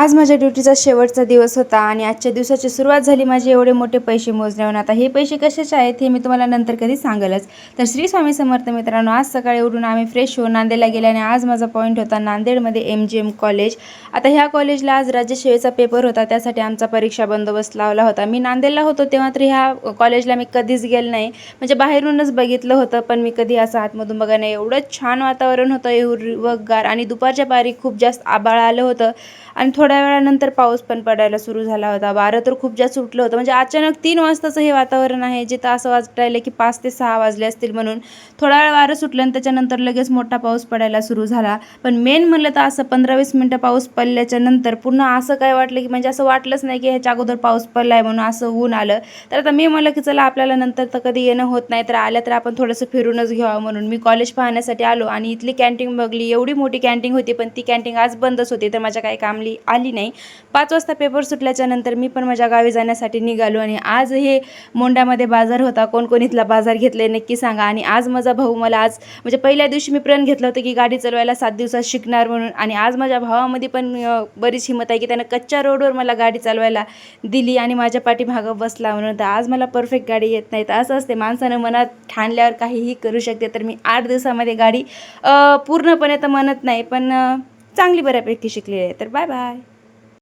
आज माझ्या ड्युटीचा शेवटचा दिवस होता आणि आजच्या दिवसाची सुरुवात झाली माझे एवढे मोठे पैसे मोजण्यावरून. आता हे पैसे कशाचे आहेत हे मी तुम्हाला नंतर कधी सांगेलच. तर श्री स्वामी समर्थ मित्रांनो, आज सकाळी उठून आम्ही फ्रेश होऊन नांदेडला गेले आणि आज माझा पॉईंट होता नांदेडमध्ये MGM कॉलेज. आता ह्या कॉलेजला आज राज्यसेवेचा पेपर होता, त्यासाठी आमचा परीक्षा बंदोबस्त लावला होता. मी नांदेडला होतो तेव्हा तर ह्या कॉलेजला मी कधीच गेले नाही, म्हणजे बाहेरूनच बघितलं होतं, पण मी कधी असं आतमधून बघा नाही. एवढं छान वातावरण होतं, हिरवंगार, आणि दुपारच्या पारी खूप जास्त आभाळ आलं होतं आणि थोड्या वेळानंतर पाऊस पण पडायला सुरू झाला होता. वारं तर खूप जास्त सुटलं होतं, म्हणजे अचानक 3 वाजताचं हे वातावरण आहे, जिथं असं वाटायलं की 5 ते 6 वाजले असतील. म्हणून थोडा वेळ वारं सुटलं आणि त्याच्यानंतर लगेच मोठा पाऊस पडायला सुरू झाला. पण मेन म्हणलं तर असं 15-20 मिनटं पाऊस पडल्याच्या नंतर पुन्हा असं काय वाटलं की म्हणजे असं वाटलंच नाही की ह्याच्या अगोदर पाऊस पडला आहे म्हणून असं ऊन आलं. तर आता मी म्हणलं की चला आपल्याला नंतर तर कधी येणं होत नाही, तर आल्या तर आपण थोडंसं फिरूनच घ्यावं, म्हणून मी कॉलेज पाहण्यासाठी आलो आणि इथली कॅन्टीन बघली. एवढी मोठी कॅन्टीन होती, पण ती कॅन्टीन आज बंदच होती, तर माझ्या काही कामली आली नाही. 5 वाजता पेपर सुटल्याच्या नंतर मी पण माझ्या गावी जाण्यासाठी निघालो आणि आज हे मोंड्यामध्ये बाजार होता. कोण कोण इथला बाजार घेतले नक्की सांगा. आणि आज माझा भाऊ मला आज म्हणजे पहिल्या दिवशी मी प्रण घेतलं होतं की गाडी चालवायला 7 दिवसात शिकणार म्हणून, आणि आज माझ्या भावामध्ये पण बरीच हिंमत आहे की त्यानं कच्च्या रोडवर मला गाडी चालवायला दिली आणि माझ्या पाठीमागं बसला म्हणून. तर आज मला परफेक्ट गाडी येत नाही, तर असं असते, माणसानं मनात ठाणल्यावर काहीही करू शकते. तर मी 8 दिवसामध्ये गाडी पूर्णपणे तर म्हणत नाही, पण चांगली बऱ्यापैकी शिकलेली आहे. तर बाय बाय.